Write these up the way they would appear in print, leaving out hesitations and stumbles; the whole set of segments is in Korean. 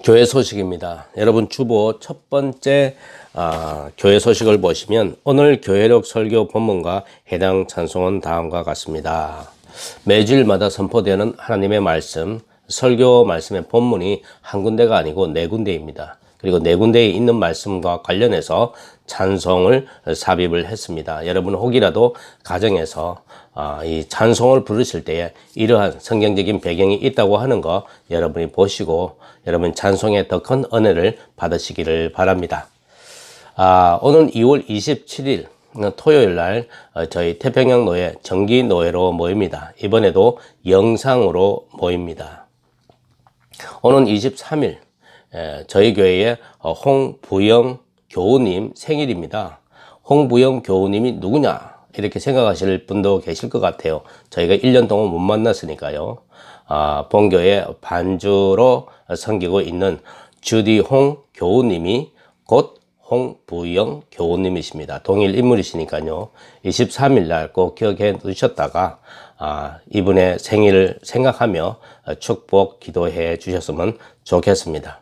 교회 소식입니다. 여러분 주보 첫 번째 교회 소식을 보시면 오늘 교회력 설교 본문과 해당 찬송은 다음과 같습니다. 매주일마다 선포되는 하나님의 말씀, 설교 말씀의 본문이 한 군데가 아니고 네 군데입니다. 그리고 네 군데에 있는 말씀과 관련해서 찬송을 삽입을 했습니다. 여러분 혹이라도 가정에서 이 찬송을 부르실 때에 이러한 성경적인 배경이 있다고 하는 거 여러분이 보시고 여러분 찬송의 더 큰 은혜를 받으시기를 바랍니다. 오늘 2월 27일 토요일 날 저희 태평양 노예 정기 노예로 모입니다. 이번에도 영상으로 모입니다. 오늘 23일 저희 교회의 홍부영 교우님 생일입니다. 홍부영 교우님이 누구냐 이렇게 생각하실 분도 계실 것 같아요. 저희가 1년 동안 못 만났으니까요. 본교회 반주로 섬기고 있는 주디홍 교우님이 곧 홍부영 교우님이십니다. 동일 인물이시니까요. 23일 날 꼭 기억해 두셨다가 이분의 생일을 생각하며 축복 기도해 주셨으면 좋겠습니다.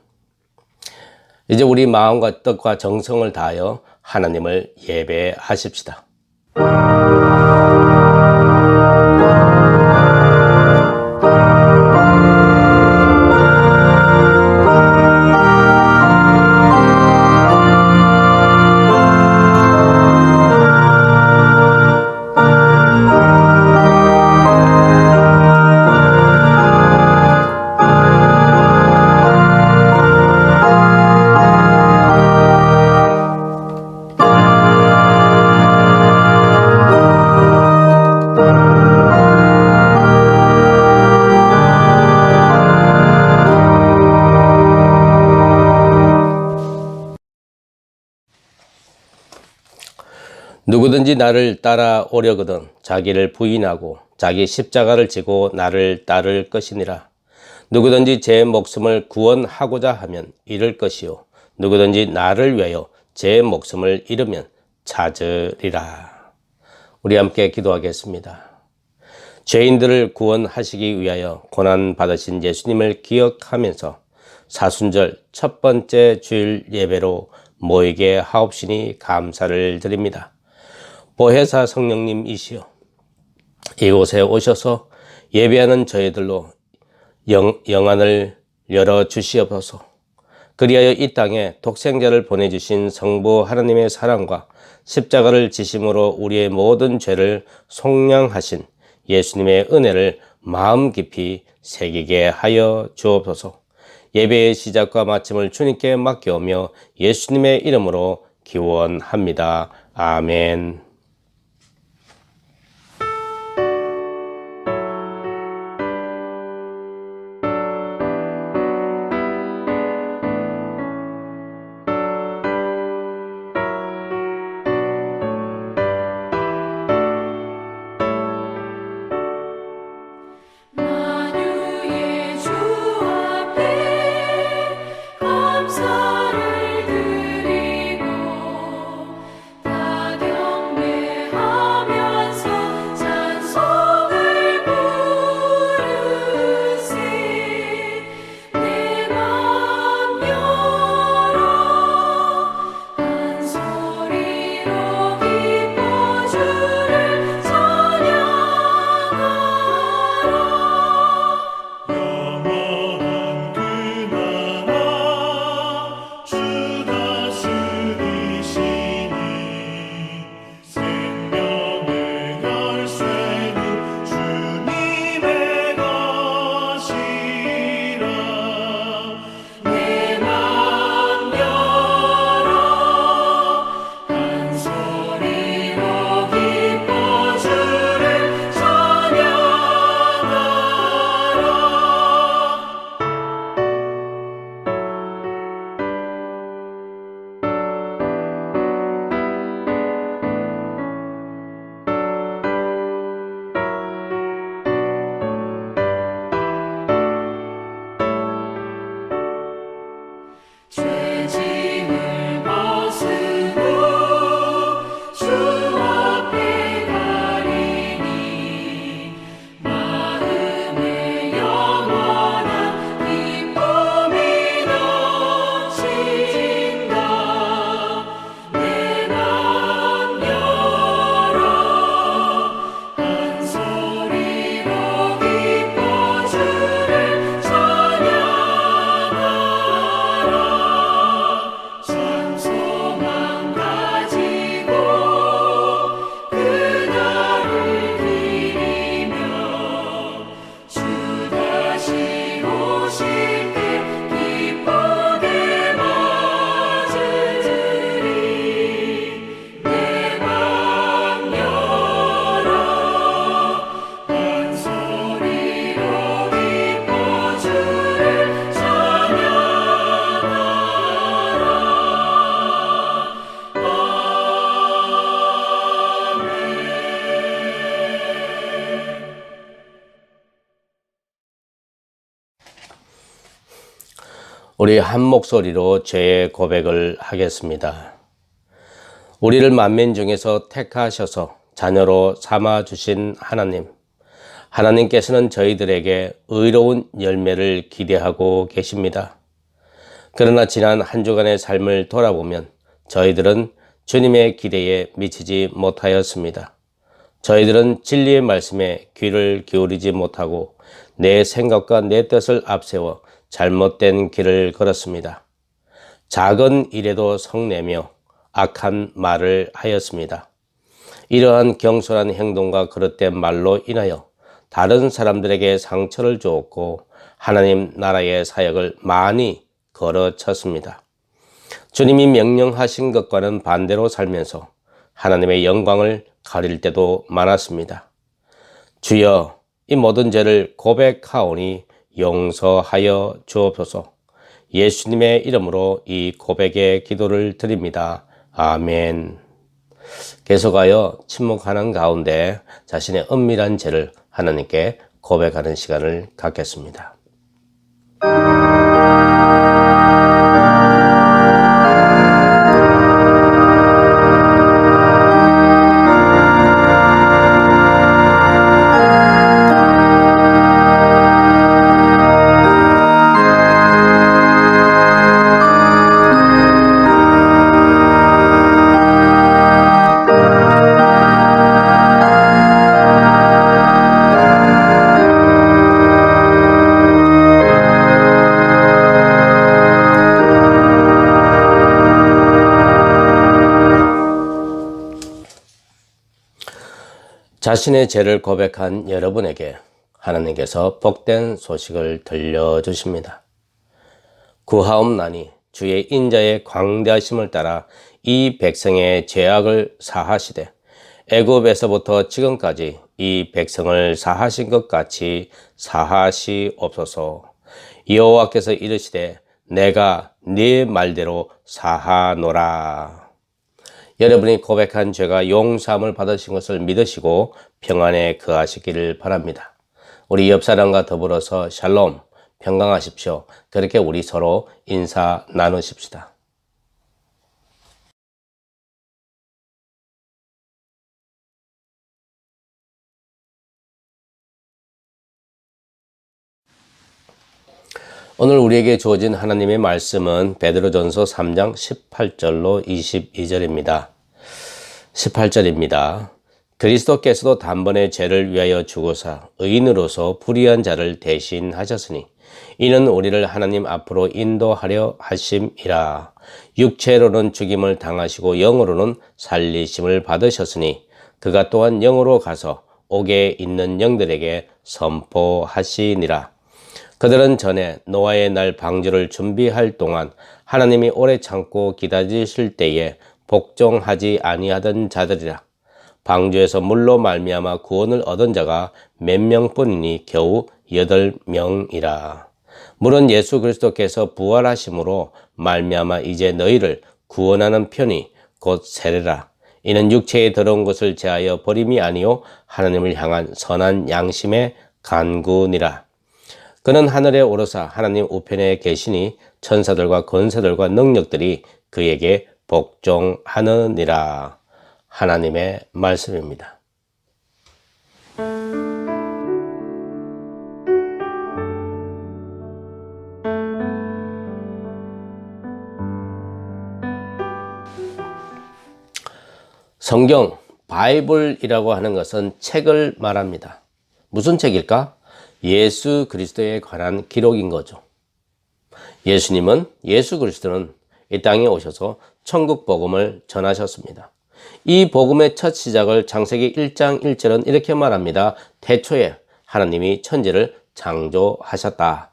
이제 우리 마음과 뜻과 정성을 다하여 하나님을 예배하십시다. 누구든지 나를 따라오려거든 자기를 부인하고 자기 십자가를 지고 나를 따를 것이니라. 누구든지 제 목숨을 구원하고자 하면 잃을 것이요 누구든지 나를 위하여 제 목숨을 잃으면 찾으리라. 우리 함께 기도하겠습니다. 죄인들을 구원하시기 위하여 고난 받으신 예수님을 기억하면서 사순절 첫 번째 주일 예배로 모이게 하옵시니 감사를 드립니다. 보혜사 성령님이시여 이곳에 오셔서 예배하는 저희들로 영안을 열어주시옵소서. 그리하여 이 땅에 독생자를 보내주신 성부 하나님의 사랑과 십자가를 지심으로 우리의 모든 죄를 속량하신 예수님의 은혜를 마음 깊이 새기게 하여 주옵소서. 예배의 시작과 마침을 주님께 맡겨오며 예수님의 이름으로 기원합니다. 아멘. 감사를 드리고 다 경배 우리 한 목소리로 죄의 고백을 하겠습니다. 우리를 만민 중에서 택하셔서 자녀로 삼아주신 하나님, 하나님께서는 저희들에게 의로운 열매를 기대하고 계십니다. 그러나 지난 한 주간의 삶을 돌아보면 저희들은 주님의 기대에 미치지 못하였습니다. 저희들은 진리의 말씀에 귀를 기울이지 못하고 내 생각과 내 뜻을 앞세워 잘못된 길을 걸었습니다. 작은 일에도 성내며 악한 말을 하였습니다. 이러한 경솔한 행동과 그릇된 말로 인하여 다른 사람들에게 상처를 주었고 하나님 나라의 사역을 많이 걸어쳤습니다. 주님이 명령하신 것과는 반대로 살면서 하나님의 영광을 가릴 때도 많았습니다. 주여, 이 모든 죄를 고백하오니 용서하여 주옵소서. 예수님의 이름으로 이 고백의 기도를 드립니다. 아멘. 계속하여 침묵하는 가운데 자신의 은밀한 죄를 하나님께 고백하는 시간을 갖겠습니다. 자신의 죄를 고백한 여러분에게 하나님께서 복된 소식을 들려주십니다. 구하옵나니 주의 인자의 광대하심을 따라 이 백성의 죄악을 사하시되 애굽에서부터 지금까지 이 백성을 사하신 것 같이 사하시옵소서. 여호와께서 이르시되 내가 네 말대로 사하노라. 여러분이 고백한 죄가 용서함을 받으신 것을 믿으시고 평안에 거하시기를 바랍니다. 우리 옆 사람과 더불어서 샬롬, 평강하십시오. 그렇게 우리 서로 인사 나누십시다. 오늘 우리에게 주어진 하나님의 말씀은 베드로전서 3장 18절로 22절입니다. 18절입니다. 그리스도께서도 단번에 죄를 위하여 죽으사 의인으로서 불의한 자를 대신하셨으니 이는 우리를 하나님 앞으로 인도하려 하심이라. 육체로는 죽임을 당하시고 영으로는 살리심을 받으셨으니 그가 또한 영으로 가서 옥에 있는 영들에게 선포하시니라. 그들은 전에 노아의 날 방주를 준비할 동안 하나님이 오래 참고 기다리실 때에 복종하지 아니하던 자들이라. 방주에서 물로 말미암아 구원을 얻은 자가 몇 명뿐이니 겨우 8명이라. 물은 예수 그리스도께서 부활하심으로 말미암아 이제 너희를 구원하는 편이 곧 세례라. 이는 육체에 들어온 것을 제하여 버림이 아니요 하나님을 향한 선한 양심의 간구니라. 그는 하늘에 오르사 하나님 우편에 계시니 천사들과 권세들과 능력들이 그에게 복종하느니라. 하나님의 말씀입니다. 성경, 바이블이라고 하는 것은 책을 말합니다. 무슨 책일까? 예수 그리스도에 관한 기록인 거죠. 예수 그리스도는 이 땅에 오셔서 천국 복음을 전하셨습니다. 이 복음의 첫 시작을 창세기 1장 1절은 이렇게 말합니다. 태초에 하나님이 천지를 창조하셨다.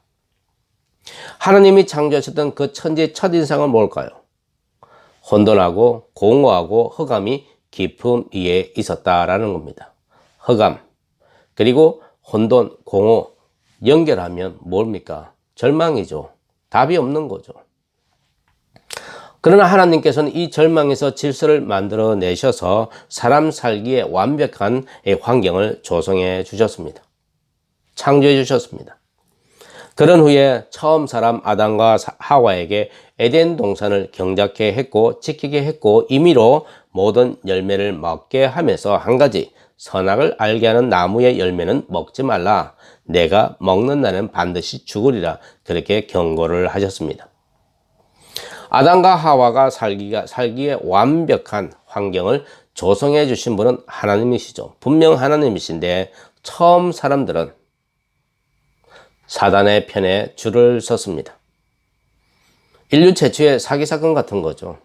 하나님이 창조하셨던 그 천지의 첫인상은 뭘까요? 혼돈하고 공허하고 흑암이 깊음 위에 있었다라는 겁니다. 흑암, 그리고 혼돈, 공허 연결하면 뭡니까? 절망이죠. 답이 없는 거죠. 그러나 하나님께서는 이 절망에서 질서를 만들어 내셔서 사람 살기에 완벽한 환경을 조성해 주셨습니다. 창조해 주셨습니다. 그런 후에 처음 사람 아담과 하와에게 에덴 동산을 경작해 했고 지키게 했고 임의로 모든 열매를 먹게 하면서 한 가지 선악을 알게 하는 나무의 열매는 먹지 말라. 내가 먹는 날은 반드시 죽으리라. 그렇게 경고를 하셨습니다. 아담과 하와가 살기에 완벽한 환경을 조성해 주신 분은 하나님이시죠. 분명 하나님이신데 처음 사람들은 사단의 편에 줄을 섰습니다. 인류 최초의 사기 사건 같은 거죠.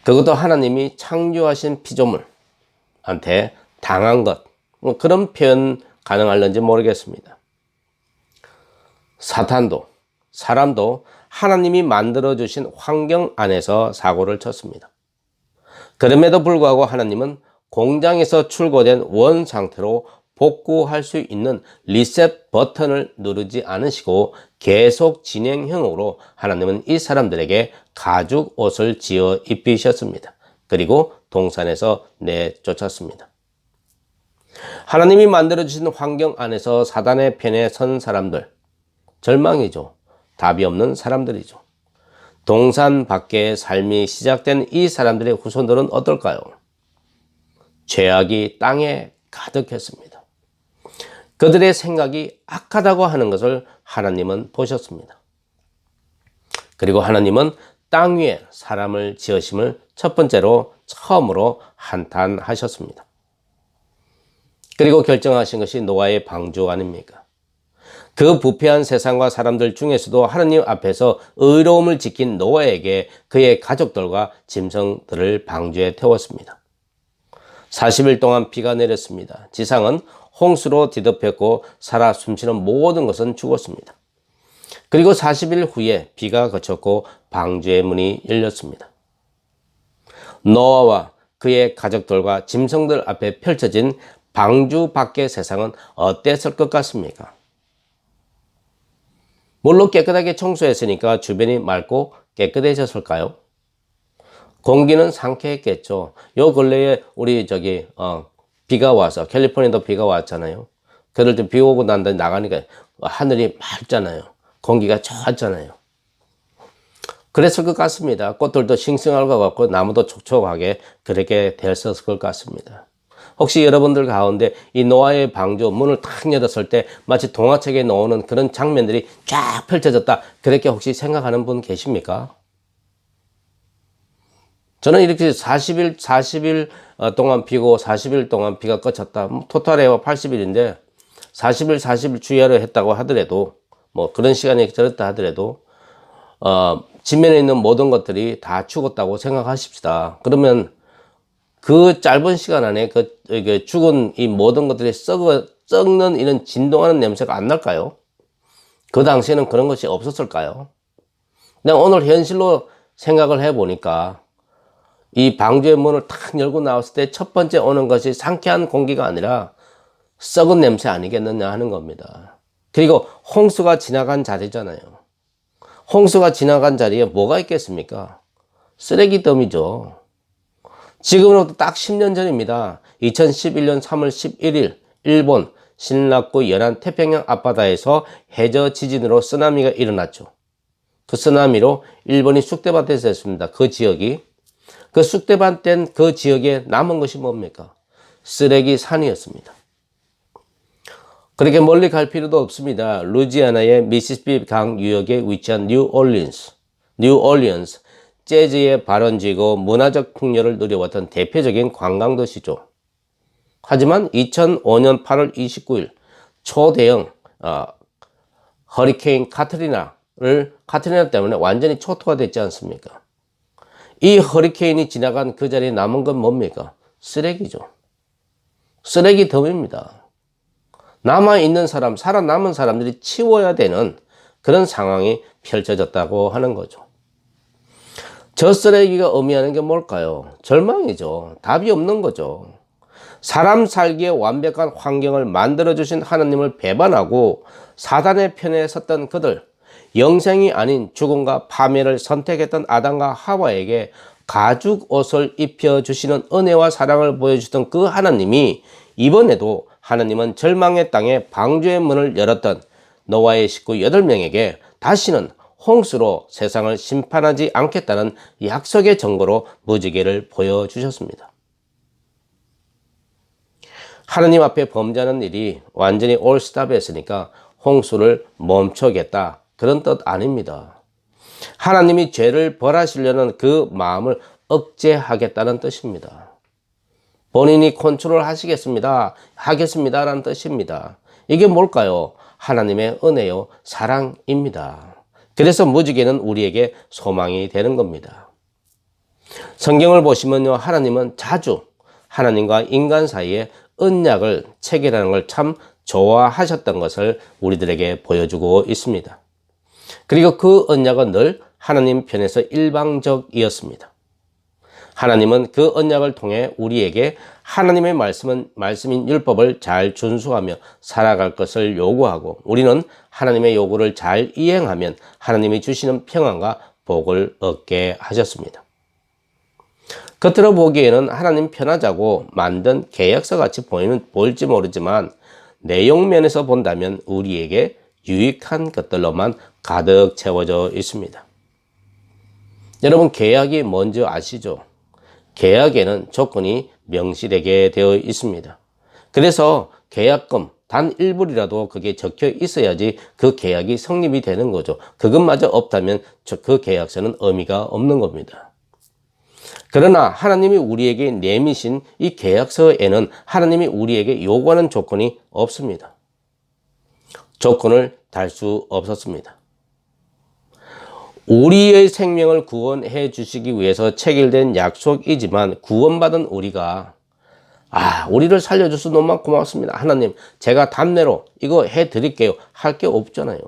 그것도 하나님이 창조하신 피조물한테 당한 것, 그런 표현 가능할는지 모르겠습니다. 사탄도 사람도 하나님이 만들어주신 환경 안에서 사고를 쳤습니다. 그럼에도 불구하고 하나님은 공장에서 출고된 원 상태로 복구할 수 있는 리셋 버튼을 누르지 않으시고 계속 진행형으로 하나님은 이 사람들에게 가죽 옷을 지어 입히셨습니다. 그리고 동산에서 내쫓았습니다. 하나님이 만들어주신 환경 안에서 사단의 편에 선 사람들, 절망이죠. 답이 없는 사람들이죠. 동산 밖의 삶이 시작된 이 사람들의 후손들은 어떨까요? 죄악이 땅에 가득했습니다. 그들의 생각이 악하다고 하는 것을 하나님은 보셨습니다. 그리고 하나님은 땅 위에 사람을 지으심을 첫 번째로 처음으로 한탄하셨습니다. 그리고 결정하신 것이 노아의 방주 아닙니까? 그 부패한 세상과 사람들 중에서도 하나님 앞에서 의로움을 지킨 노아에게 그의 가족들과 짐승들을 방주에 태웠습니다. 40일 동안 비가 내렸습니다. 지상은 홍수로 뒤덮였고 살아 숨쉬는 모든 것은 죽었습니다. 그리고 40일 후에 비가 그쳤고 방주의 문이 열렸습니다. 노아와 그의 가족들과 짐승들 앞에 펼쳐진 방주 밖의 세상은 어땠을 것 같습니까? 물로 깨끗하게 청소했으니까 주변이 맑고 깨끗해졌을까요? 공기는 상쾌했겠죠. 요 근래에 우리 비가 와서 캘리포니아도 비가 왔잖아요. 그럴 때 비 오고 난 다음에 나가니까 하늘이 맑잖아요. 공기가 좋았잖아요. 그랬을 것 같습니다. 꽃들도 싱싱할 것 같고 나무도 촉촉하게 그렇게 됐었을 것 같습니다. 혹시 여러분들 가운데 이 노아의 방주 문을 탁 열었을 때 마치 동화책에 나오는 그런 장면들이 쫙 펼쳐졌다, 그렇게 혹시 생각하는 분 계십니까? 저는 이렇게 40일 동안 비고 40일 동안 비가 그쳤다. 토탈에 80일인데 40일 주야로 했다고 하더라도 뭐 그런 시간이 들었다 하더라도 지면에 있는 모든 것들이 다 죽었다고 생각하십시다. 그러면 그 짧은 시간 안에 죽은 이 모든 것들이 썩는 이런 진동하는 냄새가 안 날까요? 그 당시에는 그런 것이 없었을까요? 그냥 오늘 현실로 생각을 해보니까 이 방주의 문을 탁 열고 나왔을 때 첫 번째 오는 것이 상쾌한 공기가 아니라 썩은 냄새 아니겠느냐 하는 겁니다. 그리고 홍수가 지나간 자리잖아요. 홍수가 지나간 자리에 뭐가 있겠습니까? 쓰레기 더미죠. 지금으로부터 딱 10년 전입니다. 2011년 3월 11일 일본 신라쿠 연안 태평양 앞바다에서 해저 지진으로 쓰나미가 일어났죠. 그 쓰나미로 일본이 쑥대밭에서 했습니다. 그 지역이. 그 쑥대밭 된 그 지역에 남은 것이 뭡니까? 쓰레기 산이었습니다. 그렇게 멀리 갈 필요도 없습니다. 루지아나의 미시시피 강 유역에 위치한 뉴올리언스, 재즈의 발원지고 문화적 풍요를 누려왔던 대표적인 관광도시죠. 하지만 2005년 8월 29일 초대형 허리케인 카트리나 때문에 완전히 초토화 됐지 않습니까? 이 허리케인이 지나간 그 자리에 남은 건 뭡니까? 쓰레기죠. 쓰레기 덤입니다. 남아있는 살아남은 사람들이 치워야 되는 그런 상황이 펼쳐졌다고 하는 거죠. 저 쓰레기가 의미하는 게 뭘까요? 절망이죠. 답이 없는 거죠. 사람 살기에 완벽한 환경을 만들어주신 하나님을 배반하고 사단의 편에 섰던 그들, 영생이 아닌 죽음과 파멸을 선택했던 아담과 하와에게 가죽 옷을 입혀주시는 은혜와 사랑을 보여주던 그 하나님이 이번에도 하나님은 절망의 땅에 방주의 문을 열었던 노아의 식구 8명에게 다시는 홍수로 세상을 심판하지 않겠다는 약속의 증거로 무지개를 보여주셨습니다. 하느님 앞에 범죄하는 일이 완전히 올스탑했으니까 홍수를 멈춰겠다, 그런 뜻 아닙니다. 하나님이 죄를 벌하시려는 그 마음을 억제하겠다는 뜻입니다. 본인이 컨트롤 하겠습니다라는 뜻입니다. 이게 뭘까요? 하나님의 은혜요, 사랑입니다. 그래서 무지개는 우리에게 소망이 되는 겁니다. 성경을 보시면요, 하나님은 자주 하나님과 인간 사이에 언약을 체결하는 걸 참 좋아하셨던 것을 우리들에게 보여주고 있습니다. 그리고 그 언약은 늘 하나님 편에서 일방적이었습니다. 하나님은 그 언약을 통해 우리에게 하나님의 말씀인 율법을 잘 준수하며 살아갈 것을 요구하고, 우리는 하나님의 요구를 잘 이행하면 하나님이 주시는 평안과 복을 얻게 하셨습니다. 겉으로 보기에는 하나님 편하자고 만든 계약서 같이 보일지 모르지만 내용면에서 본다면 우리에게 유익한 것들로만 가득 채워져 있습니다. 여러분, 계약이 뭔지 아시죠? 계약에는 조건이 명시되게 되어 있습니다. 그래서 계약금 단 일불이라도 그게 적혀 있어야지 그 계약이 성립이 되는 거죠. 그것마저 없다면 그 계약서는 의미가 없는 겁니다. 그러나 하나님이 우리에게 내미신 이 계약서에는 하나님이 우리에게 요구하는 조건이 없습니다. 조건을 달 수 없었습니다. 우리의 생명을 구원해 주시기 위해서 체결된 약속이지만 구원받은 우리가 우리를 살려줘서 너무 고맙습니다, 하나님 제가 답례로 이거 해드릴게요 할 게 없잖아요.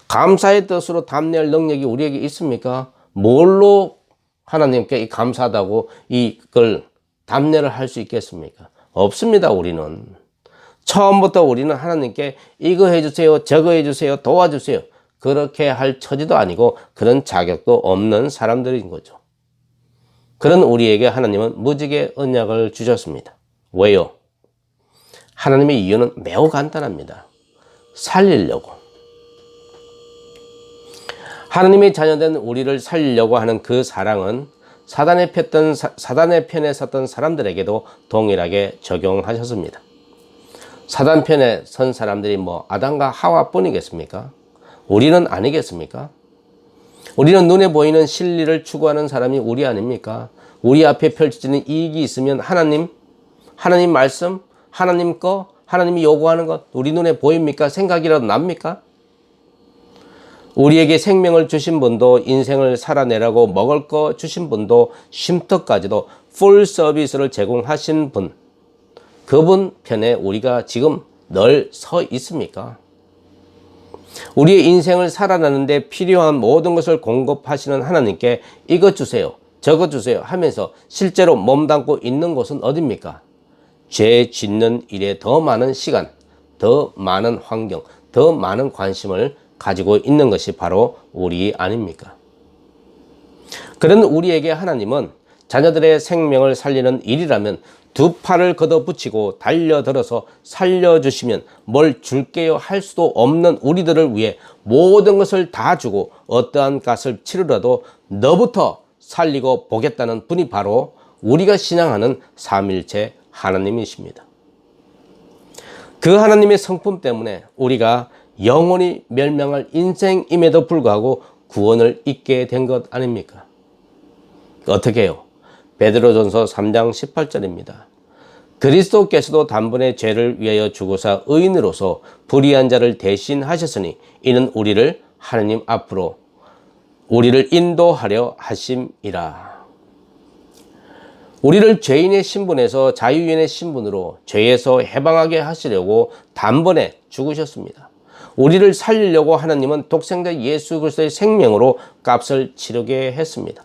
감사의 뜻으로 답례할 능력이 우리에게 있습니까? 뭘로 하나님께 감사하다고 이걸 답례를 할 수 있겠습니까? 없습니다. 우리는 처음부터 우리는 하나님께 이거 해주세요, 저거 해주세요, 도와주세요 그렇게 할 처지도 아니고 그런 자격도 없는 사람들인 거죠. 그런 우리에게 하나님은 무지개 언약을 주셨습니다. 왜요? 하나님의 이유는 매우 간단합니다. 살리려고. 하나님의 자녀된 우리를 살리려고 하는 그 사랑은 사단의 편에 섰던 사람들에게도 동일하게 적용하셨습니다. 사단 편에 선 사람들이 아담과 하와뿐이겠습니까? 우리는 아니겠습니까? 우리는 눈에 보이는 진리를 추구하는 사람이 우리 아닙니까? 우리 앞에 펼쳐지는 이익이 있으면 하나님 말씀, 하나님 거, 하나님이 요구하는 것 우리 눈에 보입니까? 생각이라도 납니까? 우리에게 생명을 주신 분도, 인생을 살아내라고 먹을 거 주신 분도, 쉼터까지도 풀 서비스를 제공하신 분, 그분 편에 우리가 지금 늘 서 있습니까? 우리의 인생을 살아나는데 필요한 모든 것을 공급하시는 하나님께 이것 주세요, 저것 주세요 하면서 실제로 몸담고 있는 곳은 어딥니까? 죄 짓는 일에 더 많은 시간, 더 많은 환경, 더 많은 관심을 가지고 있는 것이 바로 우리 아닙니까? 그런 우리에게 하나님은 자녀들의 생명을 살리는 일이라면 두 팔을 걷어붙이고 달려들어서 살려주시면 뭘 줄게요 할 수도 없는 우리들을 위해 모든 것을 다 주고 어떠한 값을 치르라도 너부터 살리고 보겠다는 분이 바로 우리가 신앙하는 삼일체 하나님이십니다. 그 하나님의 성품 때문에 우리가 영원히 멸망할 인생임에도 불구하고 구원을 잊게 된 것 아닙니까? 어떻게 해요? 베드로전서 3장 18절입니다. 그리스도께서도 단번에 죄를 위하여 죽으사 의인으로서 불의한 자를 대신하셨으니 이는 우리를 하나님 앞으로 우리를 인도하려 하심이라. 우리를 죄인의 신분에서 자유인의 신분으로 죄에서 해방하게 하시려고 단번에 죽으셨습니다. 우리를 살리려고 하나님은 독생자 예수 그리스도의 생명으로 값을 치르게 했습니다.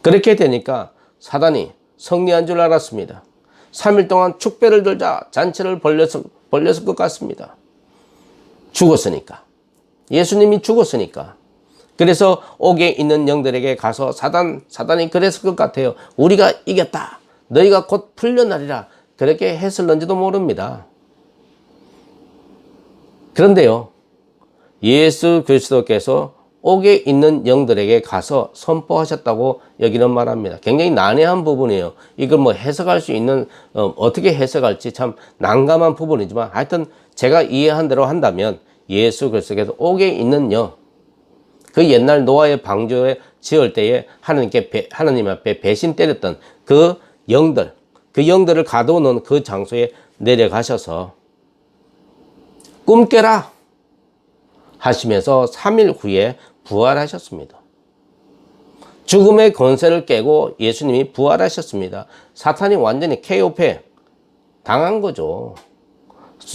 그렇게 되니까 사단이 승리한 줄 알았습니다. 3일 동안 축배를 들자 잔치를 벌렸을 것 같습니다. 죽었으니까. 예수님이 죽었으니까. 그래서 옥에 있는 영들에게 가서 사단이 그랬을 것 같아요. 우리가 이겼다. 너희가 곧 풀려나리라. 그렇게 했을런지도 모릅니다. 그런데요, 예수 그리스도께서 옥에 있는 영들에게 가서 선포하셨다고 여기는 말합니다. 굉장히 난해한 부분이에요. 이걸 뭐 해석할 수 있는, 어떻게 해석할지 참 난감한 부분이지만 하여튼 제가 이해한 대로 한다면 예수 그리스도께서 옥에 있는 영, 그 옛날 노아의 방주에 지을 때에 하나님 앞에 배신 때렸던 그 영들을 가둬놓은 그 장소에 내려가셔서 꿈 깨라 하시면서 3일 후에 부활하셨습니다. 죽음의 권세를 깨고 예수님이 부활하셨습니다. 사탄이 완전히 KO패 당한 거죠.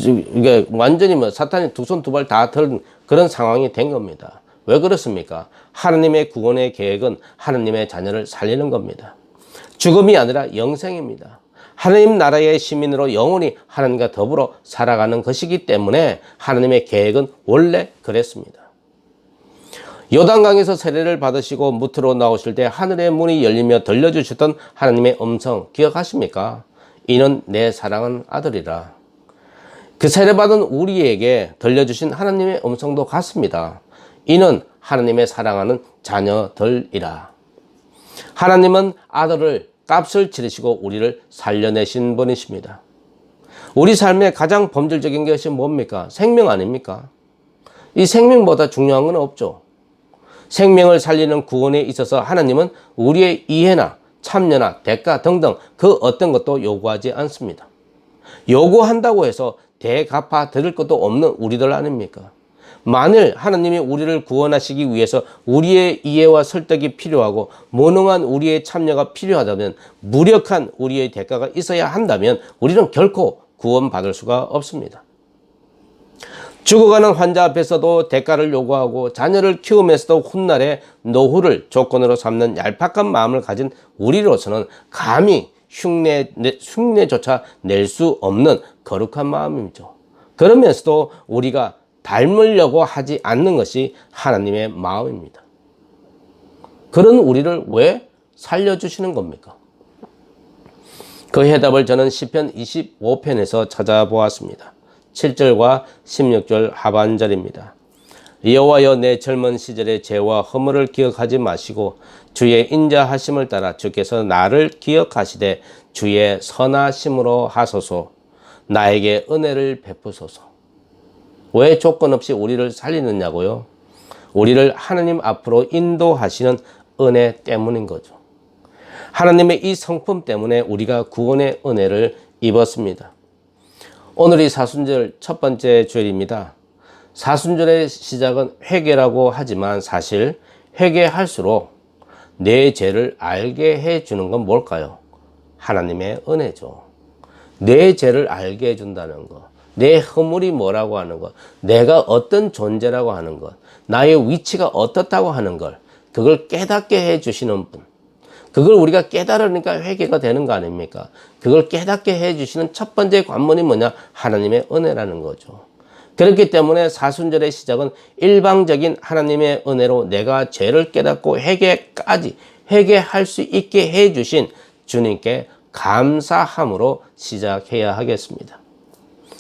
이게 완전히 뭐 사탄이 두 손 두 발 다 든 그런 상황이 된 겁니다. 왜 그렇습니까? 하나님의 구원의 계획은 하나님의 자녀를 살리는 겁니다. 죽음이 아니라 영생입니다. 하나님 나라의 시민으로 영원히 하나님과 더불어 살아가는 것이기 때문에 하나님의 계획은 원래 그랬습니다. 요단강에서 세례를 받으시고 무트로 나오실 때 하늘의 문이 열리며 들려주셨던 하나님의 음성 기억하십니까? 이는 내 사랑하는 아들이라. 그 세례받은 우리에게 들려주신 하나님의 음성도 같습니다. 이는 하나님의 사랑하는 자녀들이라. 하나님은 아들을 값을 치르시고 우리를 살려내신 분이십니다. 우리 삶의 가장 본질적인 것이 뭡니까? 생명 아닙니까? 이 생명보다 중요한 건 없죠. 생명을 살리는 구원에 있어서 하나님은 우리의 이해나 참여나 대가 등등 그 어떤 것도 요구하지 않습니다. 요구한다고 해서 대갚아 드릴 것도 없는 우리들 아닙니까? 만일 하나님이 우리를 구원하시기 위해서 우리의 이해와 설득이 필요하고 무능한 우리의 참여가 필요하다면, 무력한 우리의 대가가 있어야 한다면 우리는 결코 구원받을 수가 없습니다. 죽어가는 환자 앞에서도 대가를 요구하고 자녀를 키우면서도 훗날에 노후를 조건으로 삼는 얄팍한 마음을 가진 우리로서는 감히 흉내조차 낼 수 없는 거룩한 마음이죠. 그러면서도 우리가 닮으려고 하지 않는 것이 하나님의 마음입니다. 그런 우리를 왜 살려주시는 겁니까? 그 해답을 저는 시편 25편에서 찾아보았습니다. 7절과 16절 하반절입니다. 여호와여, 내 젊은 시절의 죄와 허물을 기억하지 마시고 주의 인자하심을 따라 주께서 나를 기억하시되 주의 선하심으로 하소서. 나에게 은혜를 베푸소서. 왜 조건 없이 우리를 살리느냐고요? 우리를 하나님 앞으로 인도하시는 은혜 때문인 거죠. 하나님의 이 성품 때문에 우리가 구원의 은혜를 입었습니다. 오늘이 사순절 첫 번째 주일입니다. 사순절의 시작은 회개라고 하지만 사실 회개할수록 내 죄를 알게 해주는 건 뭘까요? 하나님의 은혜죠. 내 죄를 알게 해준다는 것, 내 허물이 뭐라고 하는 것, 내가 어떤 존재라고 하는 것, 나의 위치가 어떻다고 하는 걸, 그걸 깨닫게 해주시는 분. 그걸 우리가 깨달으니까 회개가 되는 거 아닙니까? 그걸 깨닫게 해주시는 첫 번째 관문이 뭐냐? 하나님의 은혜라는 거죠. 그렇기 때문에 사순절의 시작은 일방적인 하나님의 은혜로 내가 죄를 깨닫고 회개할 수 있게 해주신 주님께 감사함으로 시작해야 하겠습니다.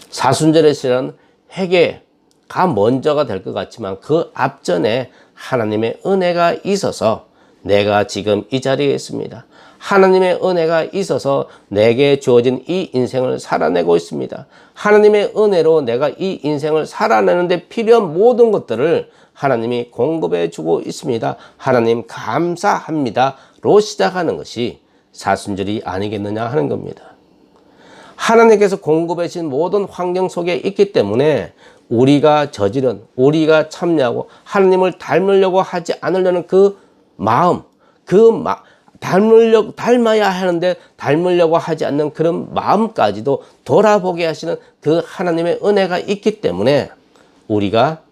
사순절의 시작은 회개가 먼저가 될 것 같지만 그 앞전에 하나님의 은혜가 있어서 내가 지금 이 자리에 있습니다. 하나님의 은혜가 있어서 내게 주어진 이 인생을 살아내고 있습니다. 하나님의 은혜로 내가 이 인생을 살아내는데 필요한 모든 것들을 하나님이 공급해 주고 있습니다. 하나님 감사합니다로 시작하는 것이 사순절이 아니겠느냐 하는 겁니다. 하나님께서 공급해 주신 모든 환경 속에 있기 때문에 우리가 저지른, 우리가 참여하고 하나님을 닮으려고 하지 않으려는 그 마음, 닮아야 하는데 닮으려고 하지 않는 그런 마음까지도 돌아보게 하시는 그 하나님의 은혜가 있기 때문에 우리가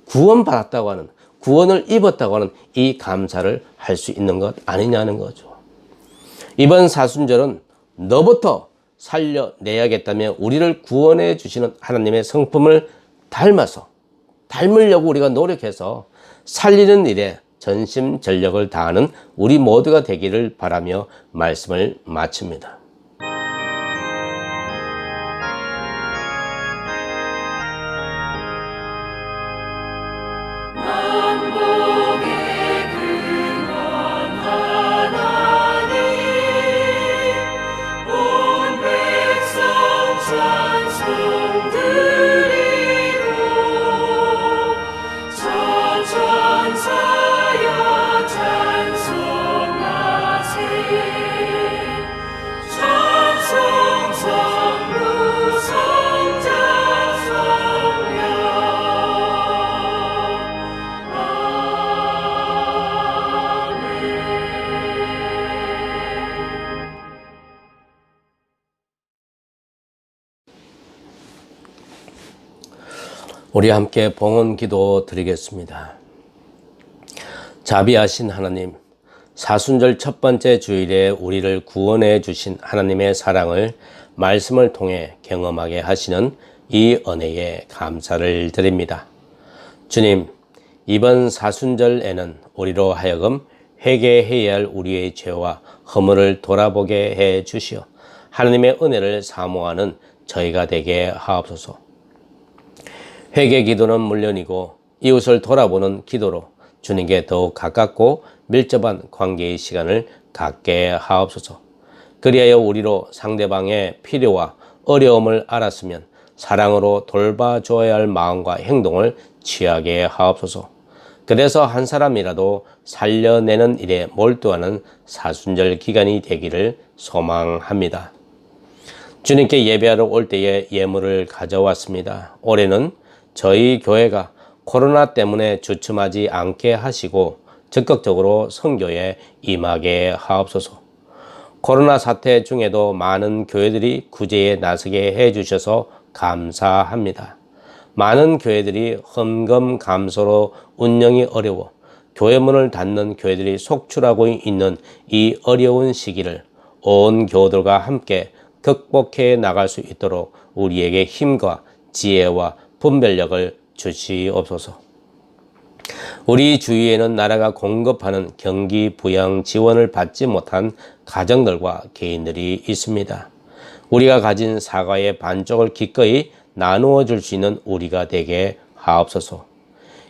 구원받았다고 하는, 구원을 입었다고 하는 이 감사를 할 수 있는 것 아니냐는 거죠. 이번 사순절은 너부터 살려내야겠다며 우리를 구원해 주시는 하나님의 성품을 닮으려고 우리가 노력해서 살리는 일에 전심전력을 다하는 우리 모두가 되기를 바라며 말씀을 마칩니다. 우리 함께 봉헌 기도 드리겠습니다. 자비하신 하나님, 사순절 첫 번째 주일에 우리를 구원해 주신 하나님의 사랑을 말씀을 통해 경험하게 하시는 이 은혜에 감사를 드립니다. 주님, 이번 사순절에는 우리로 하여금 회개해야 할 우리의 죄와 허물을 돌아보게 해 주시어 하나님의 은혜를 사모하는 저희가 되게 하옵소서. 회개 기도는 물론이고 이웃을 돌아보는 기도로 주님께 더욱 가깝고 밀접한 관계의 시간을 갖게 하옵소서. 그리하여 우리로 상대방의 필요와 어려움을 알았으면 사랑으로 돌봐줘야 할 마음과 행동을 취하게 하옵소서. 그래서 한 사람이라도 살려내는 일에 몰두하는 사순절 기간이 되기를 소망합니다. 주님께 예배하러 올 때에 예물을 가져왔습니다. 올해는 저희 교회가 코로나 때문에 주춤하지 않게 하시고 적극적으로 선교에 임하게 하옵소서. 코로나 사태 중에도 많은 교회들이 구제에 나서게 해주셔서 감사합니다. 많은 교회들이 헌금 감소로 운영이 어려워 교회 문을 닫는 교회들이 속출하고 있는 이 어려운 시기를 온 교우들과 함께 극복해 나갈 수 있도록 우리에게 힘과 지혜와 분별력을 주시옵소서. 우리 주위에는 나라가 공급하는 경기 부양 지원을 받지 못한 가정들과 개인들이 있습니다. 우리가 가진 사과의 반쪽을 기꺼이 나누어 줄 수 있는 우리가 되게 하옵소서.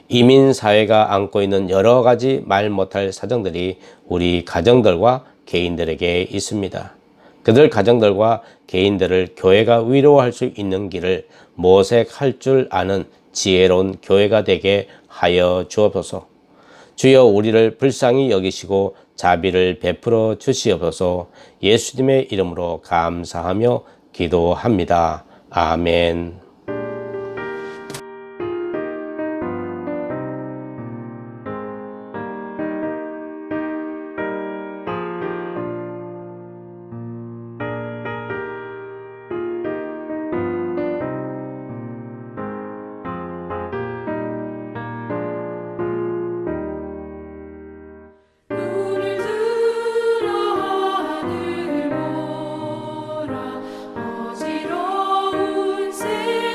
이민사회가 안고 있는 여러 가지 말 못할 사정들이 우리 가정들과 개인들에게 있습니다. 그들 가정들과 개인들을 교회가 위로할 수 있는 길을 모색할 줄 아는 지혜로운 교회가 되게 하여 주옵소서. 주여 우리를 불쌍히 여기시고 자비를 베풀어 주시옵소서. 예수님의 이름으로 감사하며 기도합니다. 아멘. 어지러운 세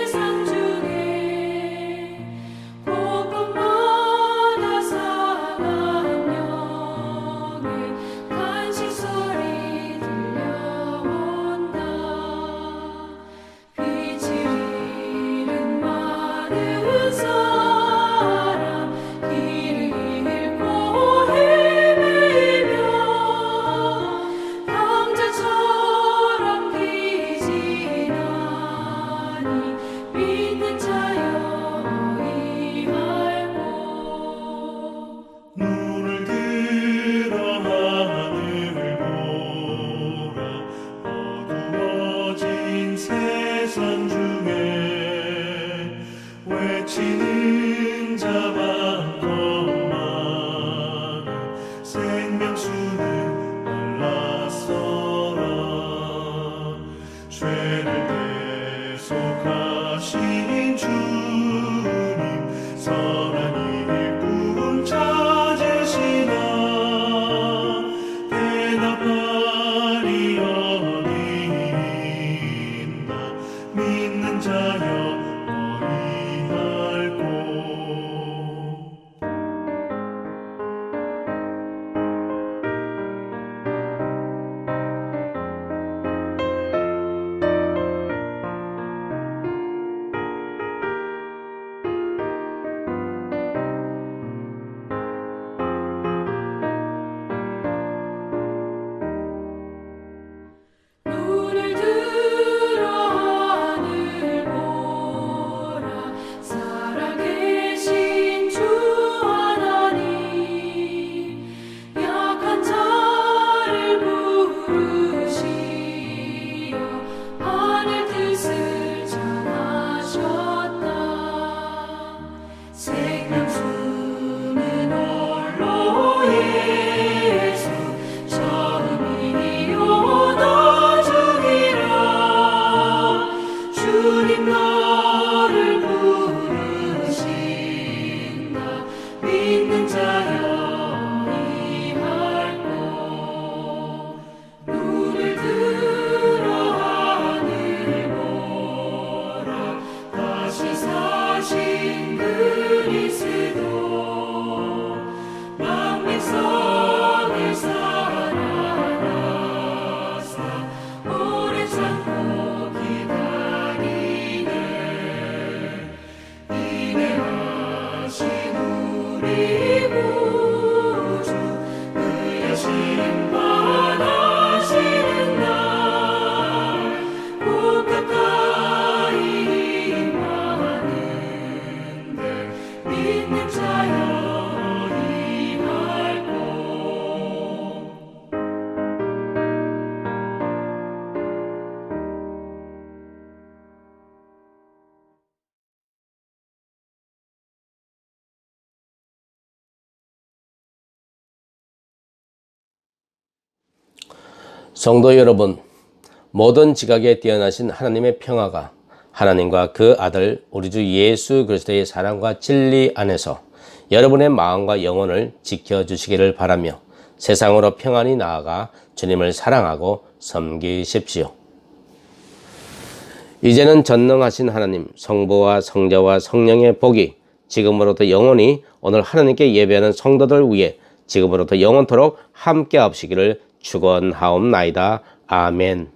심판하시는 날 곧 가까이 임하는데 믿는 자여 이할고. 성도 여러분, 모든 지각에 뛰어나신 하나님의 평화가 하나님과 그 아들 우리 주 예수 그리스도의 사랑과 진리 안에서 여러분의 마음과 영혼을 지켜주시기를 바라며 세상으로 평안히 나아가 주님을 사랑하고 섬기십시오. 이제는 전능하신 하나님, 성부와 성자와 성령의 복이 지금으로부터 영원히 오늘 하나님께 예배하는 성도들 위해 지금으로부터 영원토록 함께 하시기를 축원하옵나이다. 아멘.